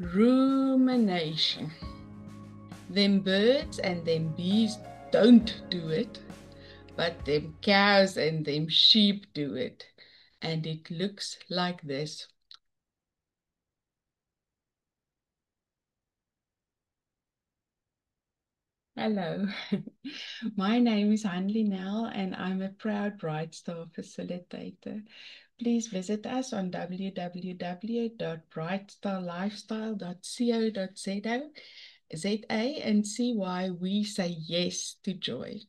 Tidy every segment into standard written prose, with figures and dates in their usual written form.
Rumination. Them birds and them bees don't do it, but them cows and them sheep do it. And it looks like this. Hello, my name is Hanley Nell and I'm a proud Bright Star facilitator. Please visit us on www.brightstarlifestyle.co.za and see why we say yes to joy.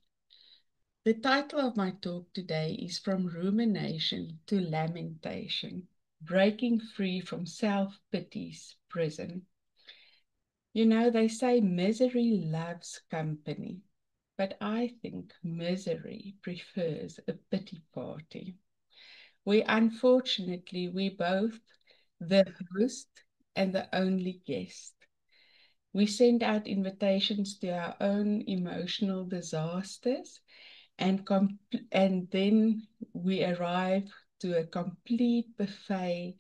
The title of my talk today is From Rumination to Lamentation, Breaking Free from Self-Pity's Prison. You know, they say misery loves company, but I think misery prefers a pity party. We both the host and the only guest. We send out invitations to our own emotional disasters and then we arrive to a complete buffet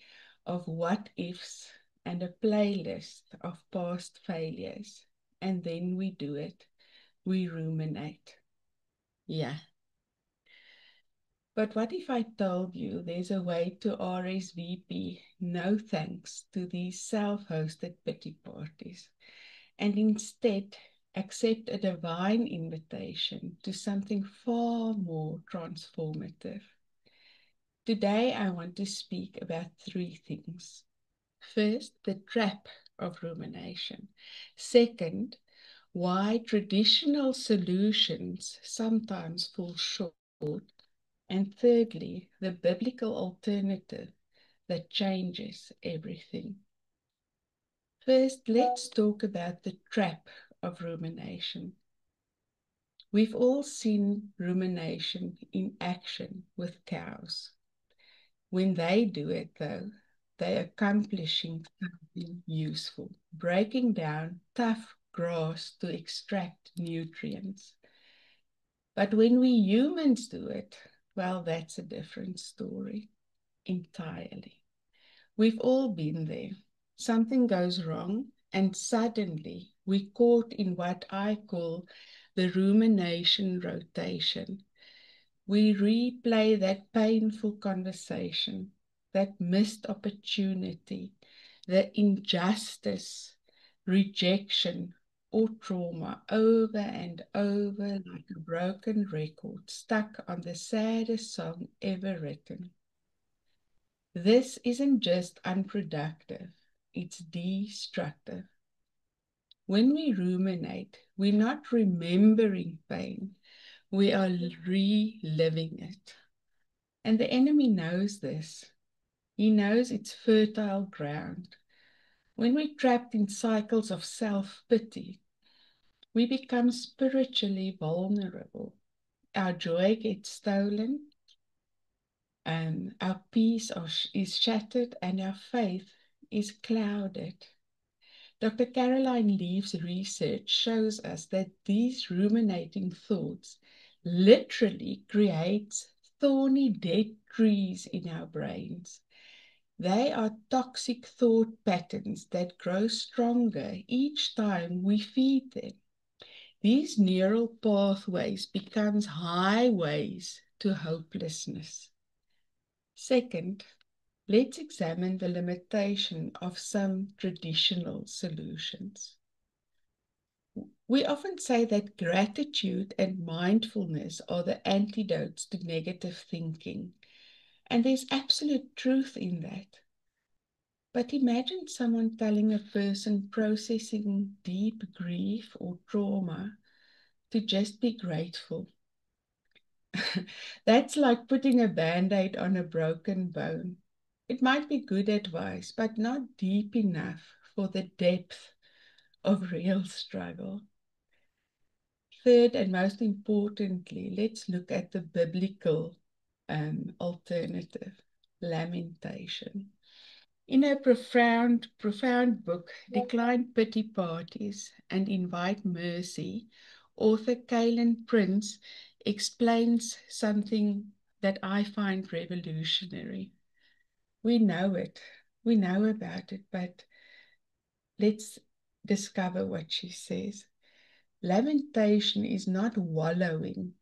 of what ifs and a playlist of past failures. And then we do it. We ruminate. Yeah. But what if I told you there's a way to RSVP no thanks to these self-hosted pity parties and instead accept a divine invitation to something far more transformative? Today, I want to speak about three things. First, the trap of rumination. Second, why traditional solutions sometimes fall short. And thirdly, the biblical alternative that changes everything. First, let's talk about the trap of rumination. We've all seen rumination in action with cows. When they do it, though, they're accomplishing something useful, breaking down tough grass to extract nutrients. But when we humans do it, well, that's a different story entirely. We've all been there. Something goes wrong, and suddenly we're caught in what I call the rumination rotation. We replay that painful conversation, that missed opportunity, the injustice, rejection, or trauma over and over like a broken record stuck on the saddest song ever written. This isn't just unproductive, it's destructive. When we ruminate, we're not remembering pain, we are reliving it. And the enemy knows this. He knows it's fertile ground. When we're trapped in cycles of self-pity, we become spiritually vulnerable. Our joy gets stolen, and our is shattered, and our faith is clouded. Dr. Caroline Leaf's research shows us that these ruminating thoughts literally create thorny dead trees in our brains. They are toxic thought patterns that grow stronger each time we feed them. These neural pathways become highways to hopelessness. Second, let's examine the limitation of some traditional solutions. We often say that gratitude and mindfulness are the antidotes to negative thinking, and there's absolute truth in that. But imagine someone telling a person processing deep grief or trauma to just be grateful. That's like putting a band-aid on a broken bone. It might be good advice, but not deep enough for the depth of real struggle. Third, and most importantly, let's look at the biblical alternative, lamentation. In a profound book, Decline Pity Parties and Invite Mercy, author Kaylin Prince explains something that I find revolutionary. We know it, we know about it, but Let's discover what she says. Lamentation is not wallowing,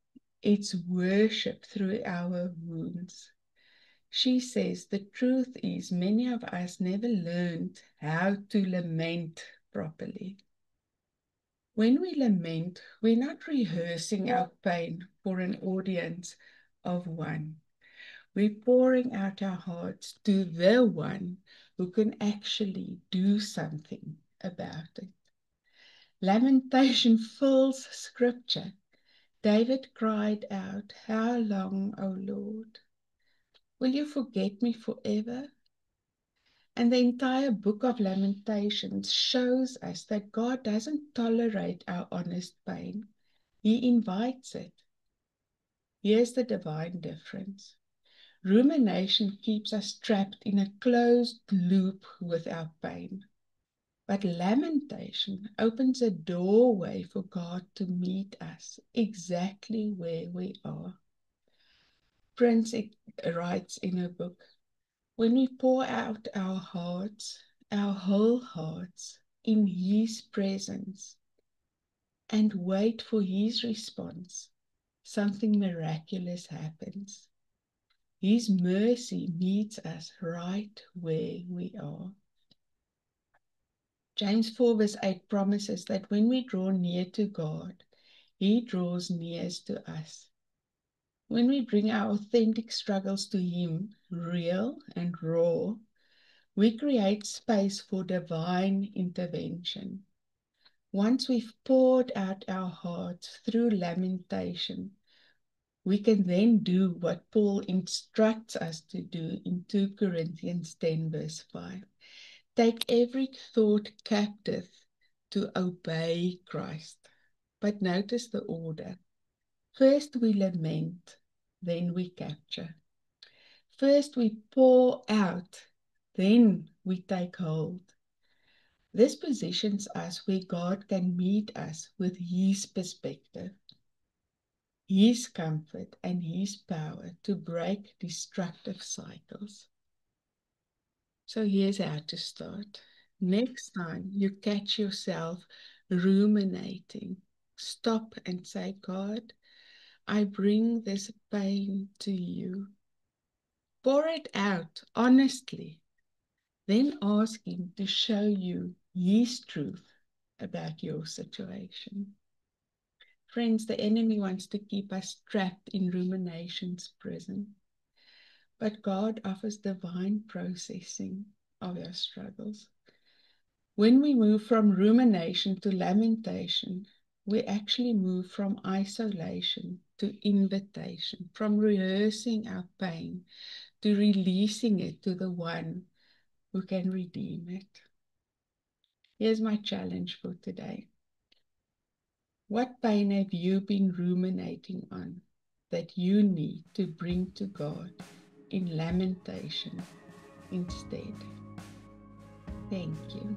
it's worship through our wounds. She says the truth is many of us never learned how to lament properly. When we lament, we're not rehearsing our pain for an audience of one. We're pouring out our hearts to the one who can actually do something about it. Lamentation fills scripture. David cried out, "How long, O Lord? Will you forget me forever?" And the entire book of Lamentations shows us that God doesn't tolerate our honest pain. He invites it. Here's the divine difference. Rumination keeps us trapped in a closed loop with our pain. But lamentation opens a doorway for God to meet us exactly where we are. Prince writes in her book, when we pour out our hearts, our whole hearts, in His presence and wait for His response, something miraculous happens. His mercy meets us right where we are. James 4 verse 8 promises that when we draw near to God, He draws near to us. When we bring our authentic struggles to Him, real and raw, we create space for divine intervention. Once we've poured out our hearts through lamentation, we can then do what Paul instructs us to do in 2 Corinthians 10 verse 5. Take every thought captive to obey Christ. But notice the order. First we lament, then we capture. First we pour out, then we take hold. This positions us where God can meet us with His perspective, His comfort, and His power to break destructive cycles. So here's how to start. Next time you catch yourself ruminating, stop and say, God, I bring this pain to you. Pour it out honestly. Then ask Him to show you His truth about your situation. Friends, the enemy wants to keep us trapped in rumination's prison. But God offers divine processing of our struggles. When we move from rumination to lamentation, we actually move from isolation to invitation, from rehearsing our pain to releasing it to the one who can redeem it. Here's my challenge for today. What pain have you been ruminating on that you need to bring to God in lamentation instead? Thank you.